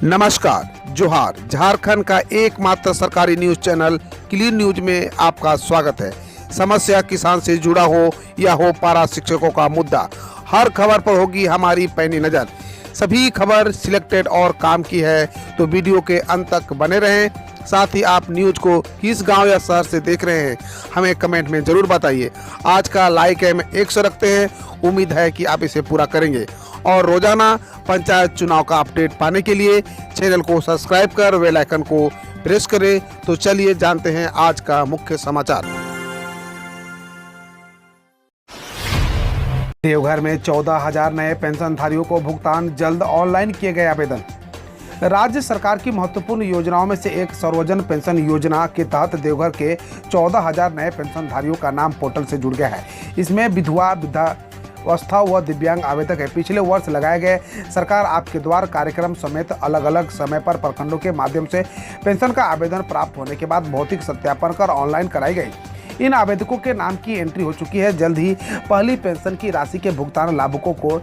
नमस्कार, जोहार। झारखंड का एकमात्र सरकारी न्यूज चैनल क्लीन न्यूज में आपका स्वागत है। समस्या किसान से जुड़ा हो या हो पारा शिक्षकों का मुद्दा, हर खबर पर होगी हमारी पैनी नज़र। सभी खबर सिलेक्टेड और काम की है, तो वीडियो के अंत तक बने रहें। साथ ही आप न्यूज को किस गांव या शहर से देख रहे हैं, हमें कमेंट में ज़रूर बताइए। आज का लाइक हम 100 रखते हैं, उम्मीद है कि आप इसे पूरा करेंगे। और रोजाना पंचायत चुनाव का अपडेट पाने के लिए चैनल को सब्सक्राइब कर बेल आइकन को प्रेस करें। तो चलिए जानते हैं आज का मुख्य समाचार। देवघर में 14,000 नए पेंशनधारियों को भुगतान जल्द, ऑनलाइन किए गए आवेदन। राज्य सरकार की महत्वपूर्ण योजनाओं में से एक सर्वजन पेंशन योजना के तहत देवघर के 14,000 नए पेंशनधारियों का नाम पोर्टल से जुड़ गया है। इसमें विधवा, वृद्धावस्था व दिव्यांग आवेदक है। पिछले वर्ष लगाए गए सरकार आपके द्वार कार्यक्रम समेत अलग अलग समय पर प्रखंडों के माध्यम से पेंशन का आवेदन प्राप्त होने के बाद भौतिक सत्यापन कर ऑनलाइन कराई गई। इन आवेदकों के नाम की एंट्री हो चुकी है। जल्द ही पहली पेंशन की राशि के भुगतान लाभुकों को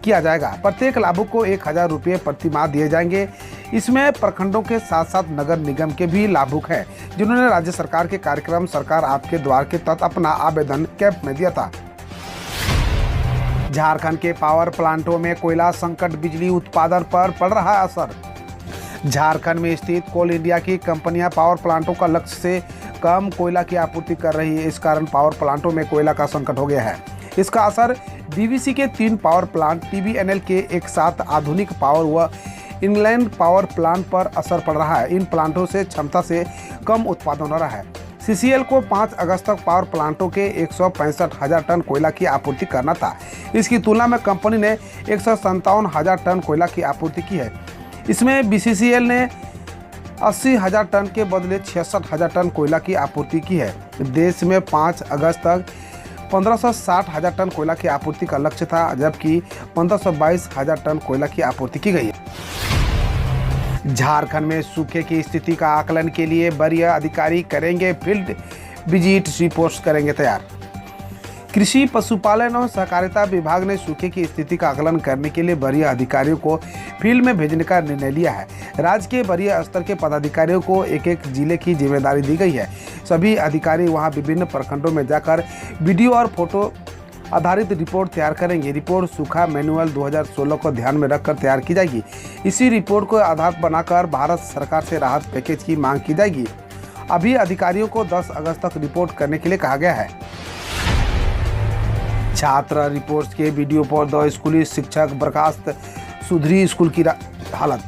किया जाएगा। प्रत्येक लाभुक को 1,000 रुपये प्रति माह दिए जाएंगे। इसमें प्रखंडों के साथ साथ नगर निगम के भी लाभुक हैं, जिन्होंने राज्य सरकार के कार्यक्रम सरकार आपके द्वार के तहत अपना आवेदन कैंप में दिया था। झारखंड के पावर प्लांटों में कोयला संकट, बिजली उत्पादन पर पड़ रहा है असर। झारखंड में स्थित कोल इंडिया की कंपनियां पावर प्लांटों का लक्ष्य से कम कोयला की आपूर्ति कर रही है। इस कारण पावर प्लांटों में कोयला का संकट हो गया है। इसका असर डीवीसी के 3 पावर प्लांट, टीबीएनएल के एक साथ आधुनिक पावर व इंग्लैंड पावर प्लांट पर असर पड़ रहा है। इन प्लांटों से क्षमता से कम उत्पादन हो रहा है। सीसीएल को 5 अगस्त तक पावर प्लांटों के 165,000 टन कोयला की आपूर्ति करना था। इसकी तुलना में कंपनी ने 157,000 टन कोयला की आपूर्ति की है। इसमें बीसीसीएल ने 80,000 टन के बदले 66,000 टन कोयला की आपूर्ति की है। देश में 5 अगस्त तक 1560,000 टन कोयला की आपूर्ति का लक्ष्य था, जबकि 1522,000 टन कोयला की आपूर्ति की गई है। झारखंड में सूखे की स्थिति का आकलन के लिए वरीय अधिकारी करेंगे फील्ड विजिट, रिपोर्ट्स करेंगे तैयार। कृषि, पशुपालन और सहकारिता विभाग ने सूखे की स्थिति का आकलन करने के लिए वरीय अधिकारियों को फील्ड में भेजने का निर्णय लिया है। राज्य के वरीय स्तर के पदाधिकारियों को एक जिले की जिम्मेदारी दी गई है। सभी अधिकारी वहां विभिन्न प्रखंडों में जाकर वीडियो और फोटो आधारित रिपोर्ट तैयार करेंगे। रिपोर्ट सूखा मैनुअल 2016 को ध्यान में रखकर तैयार की जाएगी। इसी रिपोर्ट को आधार बनाकर भारत सरकार से राहत पैकेज की मांग की जाएगी। अभी अधिकारियों को 10 अगस्त तक रिपोर्ट करने के लिए कहा गया है। छात्र रिपोर्ट के वीडियो पर 2 स्कूली शिक्षक बर्खास्त, सुधरी स्कूल की हालत।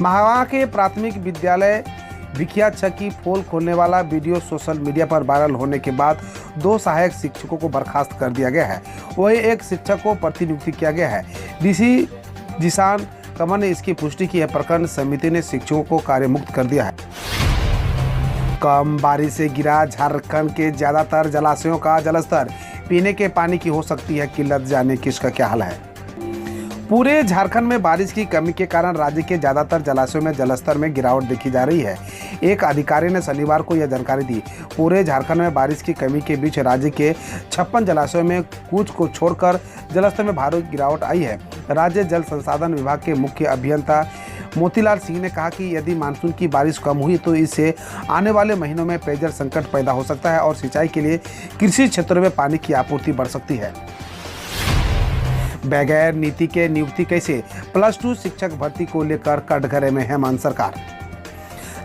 महावा के प्राथमिक विद्यालय भिखिया छक की पोल खोलने वाला वीडियो सोशल मीडिया पर वायरल होने के बाद 2 सहायक शिक्षकों को बर्खास्त कर दिया गया है। वहीं एक शिक्षक को प्रतिनियुक्ति किया गया है। डीसी जिशान कमर ने इसकी पुष्टि की है। प्रखंड समिति ने शिक्षकों को कार्यमुक्त कर दिया है। कम बारिश से गिरा झारखंड के ज्यादातर जलाशयों का जलस्तर, पीने के पानी की हो सकती है किल्लत, जाने किसका क्या हाल है। पूरे झारखंड में बारिश की कमी के कारण राज्य के ज्यादातर जलाशयों में जलस्तर में गिरावट देखी जा रही है। एक अधिकारी ने शनिवार को यह जानकारी दी। पूरे झारखंड में बारिश की कमी के बीच राज्य के 56 जलाशयों में कुछ को छोड़कर जलस्तर में भारी गिरावट आई है। राज्य जल संसाधन विभाग के मुख्य अभियंता मोतीलाल सिंह ने कहा कि यदि मानसून की बारिश कम हुई तो इससे आने वाले महीनों में पेयजल संकट पैदा हो सकता है और सिंचाई के लिए कृषि क्षेत्रों में पानी की आपूर्ति बढ़ सकती है। बगैर नीति के नियुक्ति कैसे, +2 शिक्षक भर्ती को लेकर कटघरे में हेमंत सरकार।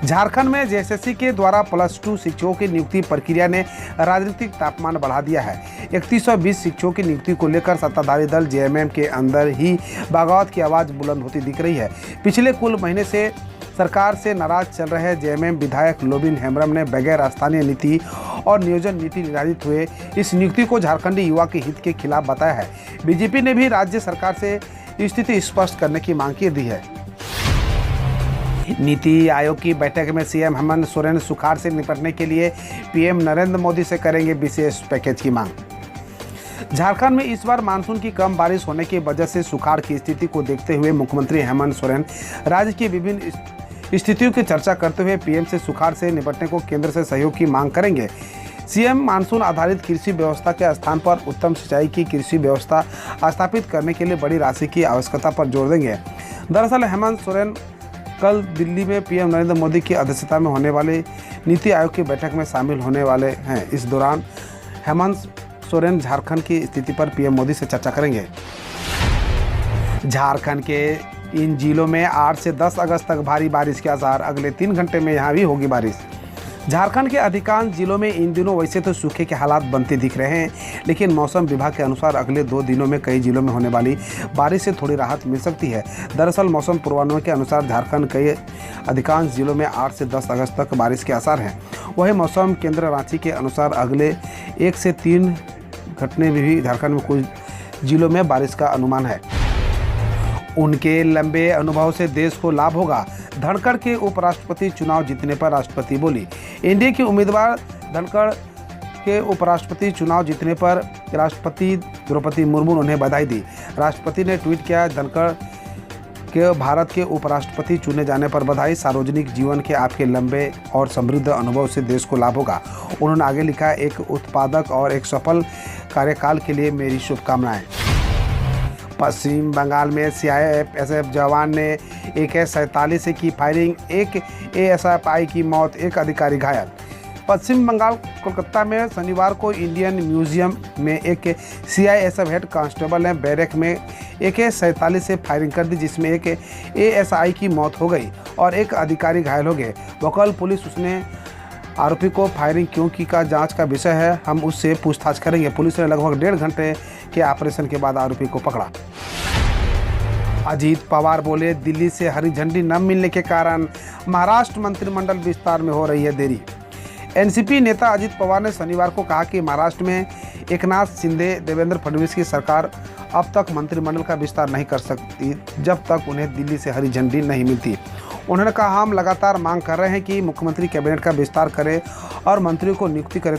झारखंड में जेएसएससी के द्वारा +2 शिक्षकों की नियुक्ति प्रक्रिया ने राजनीतिक तापमान बढ़ा दिया है। 3120 शिक्षकों की नियुक्ति को लेकर सत्ताधारी दल जेएमएम के अंदर ही बगावत की आवाज़ बुलंद होती दिख रही है। पिछले कुल महीने से सरकार से नाराज चल रहे जेएमएम विधायक लोबिन हेम्ब्रम ने बगैर स्थानीय नीति और नियोजन नीति निर्धारित हुए इस नियुक्ति को झारखंडी युवा के हित के खिलाफ बताया है। बीजेपी ने भी राज्य सरकार से स्थिति स्पष्ट करने की मांग की दी है। नीति आयोग की बैठक में सीएम हेमंत सोरेन सुखाड़ से निपटने के लिए पीएम नरेंद्र मोदी से करेंगे विशेष पैकेज की मांग। झारखंड में इस बार मानसून की कम बारिश होने की वजह से सुखाड़ की स्थिति को देखते हुए मुख्यमंत्री हेमंत सोरेन राज्य की विभिन्न स्थितियों की चर्चा करते हुए पीएम से सुखाड़ से निपटने को केंद्र से सहयोग की मांग करेंगे। सीएम मानसून आधारित कृषि व्यवस्था के स्थान पर उत्तम सिंचाई की कृषि व्यवस्था स्थापित करने के लिए बड़ी राशि की आवश्यकता पर जोर देंगे। दरअसल हेमंत सोरेन कल दिल्ली में पीएम नरेंद्र मोदी की अध्यक्षता में होने वाली नीति आयोग की बैठक में शामिल होने वाले हैं। इस दौरान हेमंत सोरेन झारखंड की स्थिति पर पीएम मोदी से चर्चा करेंगे। झारखंड के इन जिलों में 8 से 10 अगस्त तक भारी बारिश के आसार। अगले 3 घंटे में यहाँ भी होगी बारिश। झारखंड के अधिकांश जिलों में इन दिनों वैसे तो सूखे के हालात बनते दिख रहे हैं, लेकिन मौसम विभाग के अनुसार अगले 2 दिनों में कई जिलों में होने वाली बारिश से थोड़ी राहत मिल सकती है। दरअसल मौसम पूर्वानुमान के अनुसार झारखंड के अधिकांश जिलों में 8 से 10 अगस्त तक बारिश के आसार हैं। वहीं मौसम केंद्र रांची के अनुसार अगले 1 से 3 घंटे में भी झारखंड में कुछ जिलों में बारिश का अनुमान है। उनके लंबे अनुभव से देश को लाभ होगा। धनखड़ के उपराष्ट्रपति चुनाव जीतने पर राष्ट्रपति बोली। एनडीए के उम्मीदवार धनखड़ के उपराष्ट्रपति चुनाव जीतने पर राष्ट्रपति द्रौपदी मुर्मू ने उन्हें बधाई दी। राष्ट्रपति ने ट्वीट किया, धनखड़ के भारत के उपराष्ट्रपति चुने जाने पर बधाई। सार्वजनिक जीवन के आपके लंबे और समृद्ध अनुभव से देश को लाभ होगा। उन्होंने आगे लिखा, एक उत्पादक और एक सफल कार्यकाल के लिए मेरी शुभकामनाएं। पश्चिम बंगाल में सीआईएसएफ जवान ने AK-47 से की फायरिंग, एक एएसएफआई की मौत, एक अधिकारी घायल। पश्चिम बंगाल कोलकाता में शनिवार को इंडियन म्यूजियम में एक सीआईएसएफ हेड कांस्टेबल ने बैरक में AK-47 से फायरिंग कर दी, जिसमें एक एएसआई की मौत हो गई और एक अधिकारी घायल हो गए। वकल पुलिस उसने आरोपी को फायरिंग क्यों की का जांच का विषय है, हम उससे पूछताछ करेंगे। पुलिस ने लगभग 1.5 घंटे के ऑपरेशन के बाद आरोपी को पकड़ा। अजीत पवार बोले, दिल्ली से हरी झंडी न मिलने के कारण महाराष्ट्र मंत्रिमंडल विस्तार में हो रही है देरी। एनसीपी नेता अजीत पवार ने शनिवार को कहा कि महाराष्ट्र में एकनाथ शिंदे, देवेंद्र फडणवीस की सरकार अब तक मंत्रिमंडल का विस्तार नहीं कर सकती जब तक उन्हें दिल्ली से हरी झंडी नहीं मिलती। उन्होंने कहा, हम लगातार मांग कर रहे हैं कि मुख्यमंत्री कैबिनेट का विस्तार करे और मंत्रियों को नियुक्ति करे,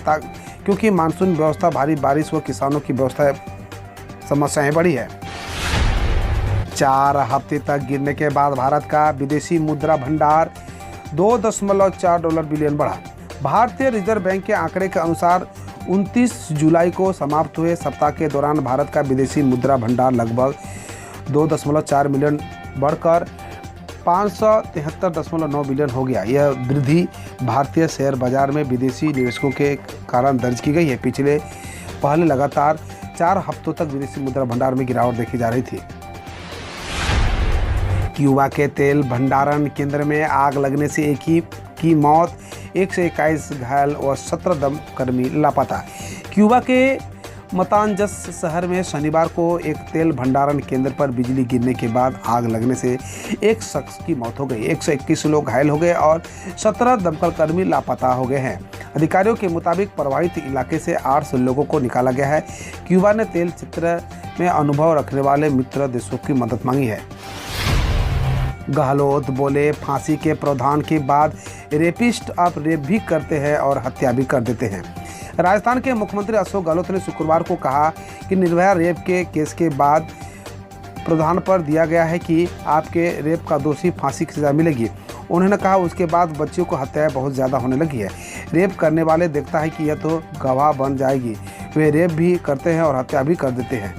क्योंकि मानसून व्यवस्था, भारी बारिश व किसानों की व्यवस्था समस्याएं बढ़ी है। 4 हफ्ते तक गिरने के बाद भारत का विदेशी मुद्रा भंडार $2.4 बिलियन बढ़ा। भारतीय रिजर्व बैंक के आंकड़े के अनुसार 29 जुलाई को समाप्त हुए सप्ताह के दौरान भारत का विदेशी मुद्रा भंडार लगभग 2.4 मिलियन बढ़कर 573.9 बिलियन हो गया। यह वृद्धि भारतीय शेयर बाजार में विदेशी निवेशकों के कारण दर्ज की गई है। पहले लगातार 4 हफ्तों तक विदेशी मुद्रा भंडार में गिरावट देखी जा रही थी। क्यूबा के तेल भंडारण केंद्र में आग लगने से एक ही की मौत, 121 घायल और 17 दमकर्मी लापता। क्यूबा के मतांजस शहर में शनिवार को एक तेल भंडारण केंद्र पर बिजली गिरने के बाद आग लगने से एक शख्स की मौत हो गई, 121 लोग घायल हो गए और 17 दमकल कर्मी लापता हो गए हैं। अधिकारियों के मुताबिक प्रभावित इलाके से 8 लोगों को निकाला गया है। क्यूबा ने तेल क्षेत्र में अनुभव रखने वाले मित्र देशों की मदद मांगी है। गहलोत बोले, फांसी के प्रावधान के बाद रेपिस्ट अब रेप भी करते हैं और हत्या भी कर देते हैं। राजस्थान के मुख्यमंत्री अशोक गहलोत ने शुक्रवार को कहा कि निर्भया रेप के केस के बाद प्रावधान पर दिया गया है कि आपके रेप का दोषी फांसी की सजा मिलेगी। उन्होंने कहा, उसके बाद बच्चियों को हत्याएं बहुत ज़्यादा होने लगी है। रेप करने वाले देखता है कि यह तो गवाह बन जाएगी, वे रेप भी करते हैं और हत्या भी कर देते हैं।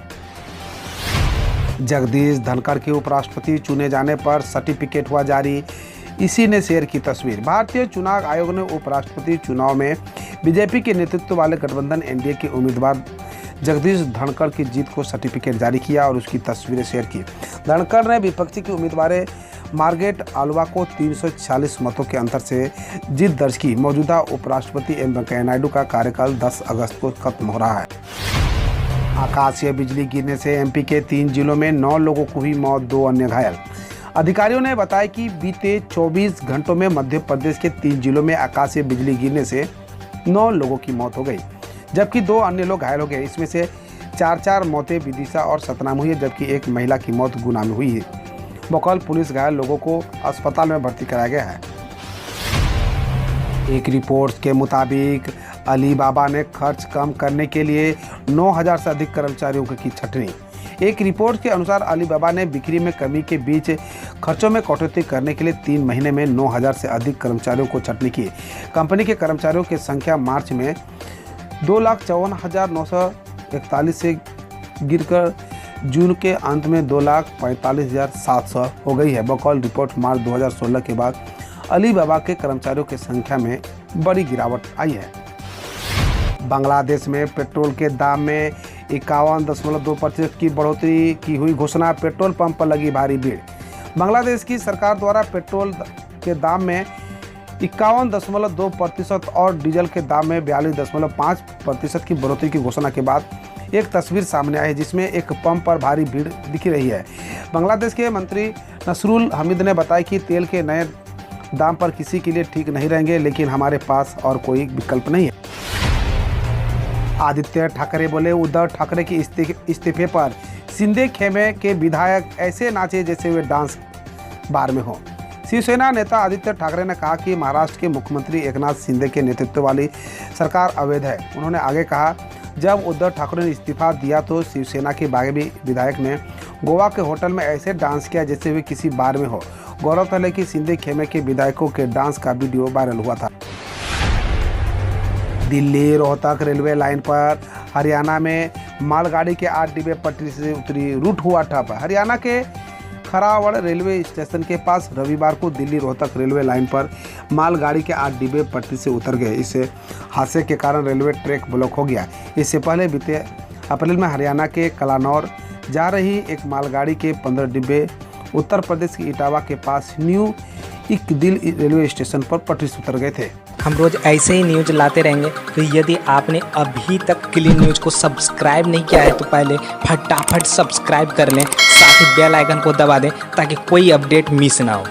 जगदीश धनखड़ के उपराष्ट्रपति चुने जाने पर सर्टिफिकेट हुआ जारी, इसी ने शेयर की तस्वीर। भारतीय चुनाव आयोग ने उपराष्ट्रपति चुनाव में बीजेपी के नेतृत्व वाले गठबंधन एनडीए के उम्मीदवार जगदीश धनखड़ की जीत को सर्टिफिकेट जारी किया और उसकी तस्वीरें शेयर की। धनखड़ ने विपक्षी की उम्मीदवार मार्गरेट आल्वा को 346 मतों के अंतर से जीत दर्ज की। मौजूदा उपराष्ट्रपति एम वेंकैया नायडू का कार्यकाल 10 अगस्त को खत्म हो रहा है। आकाशीय बिजली गिरने से एमपी के 3 जिलों में 9 लोगों को हुई मौत, 2 अन्य घायल। अधिकारियों ने बताया कि बीते 24 घंटों में मध्य प्रदेश के 3 जिलों में आकाशीय बिजली गिरने से 9 लोगों की मौत हो गई, जबकि 2 अन्य लोग घायल हो गए। इसमें से 4 मौतें विदिशा और सतना में हुई है, जबकि एक महिला की मौत गुना में हुई है। बकौल पुलिस घायल लोगों को अस्पताल में भर्ती कराया गया है। एक रिपोर्ट के मुताबिक अलीबाबा ने खर्च कम करने के लिए 9,000 से अधिक कर्मचारियों की छटनी। एक रिपोर्ट के अनुसार अलीबाबा ने बिक्री में कमी के बीच खर्चों में कटौती करने के लिए 3 महीने में 9,000 से अधिक कर्मचारियों को छंटनी की। कंपनी के कर्मचारियों की संख्या मार्च में 2,54,941 से गिरकर जून के अंत में 2,45,700 हो गई है। बकौल रिपोर्ट मार्च 2016 के बाद अलीबाबा के कर्मचारियों की संख्या में बड़ी गिरावट आई है। बांग्लादेश में पेट्रोल के दाम में 51.2% की बढ़ोतरी की हुई घोषणा। पेट्रोल पंप पर लगी भारी भीड़। बांग्लादेश की सरकार द्वारा पेट्रोल के दाम में 51.2% और डीजल के दाम में 42.5% की बढ़ोतरी की घोषणा के बाद एक तस्वीर सामने आई है जिसमें एक पंप पर भारी भीड़ दिख रही है। बांग्लादेश के मंत्री नसरुल हमीद ने बताया कि तेल के नए दाम पर किसी के लिए ठीक नहीं रहेंगे, लेकिन हमारे पास और कोई विकल्प नहीं है। आदित्य ठाकरे बोले, उद्धव ठाकरे के इस्तीफे पर शिंदे खेमे के विधायक ऐसे नाचे जैसे वे डांस बार में हो। शिवसेना नेता आदित्य ठाकरे ने कहा कि महाराष्ट्र के मुख्यमंत्री एकनाथ शिंदे के नेतृत्व वाली सरकार अवैध है। उन्होंने आगे कहा, जब उद्धव ठाकरे ने इस्तीफा दिया तो शिवसेना के बागी विधायक ने गोवा के होटल में ऐसे डांस किया जैसे वे किसी बार में हो। गौरतलब है कि शिंदे खेमे के विधायकों के डांस का वीडियो वायरल हुआ था। दिल्ली रोहतक रेलवे लाइन पर हरियाणा में मालगाड़ी के 8 डिब्बे पटरी से उतरी, रूट हुआ ठप। हरियाणा के खरावड़ रेलवे स्टेशन के पास रविवार को दिल्ली रोहतक रेलवे लाइन पर मालगाड़ी के 8 डिब्बे पटरी से उतर गए। इस हादसे के कारण रेलवे ट्रैक ब्लॉक हो गया। इससे पहले बीते अप्रैल में हरियाणा के कलानौर जा रही एक मालगाड़ी के 15 डिब्बे उत्तर प्रदेश के इटावा के पास न्यू इकदिल रेलवे स्टेशन पर पटरी से उतर गए थे। हम रोज ऐसे ही न्यूज लाते रहेंगे, तो यदि आपने अभी तक क्लीन न्यूज को सब्सक्राइब नहीं किया है तो पहले फटाफट सब्सक्राइब कर लें, साथ ही बेल आइकन को दबा दें ताकि कोई अपडेट मिस ना हो।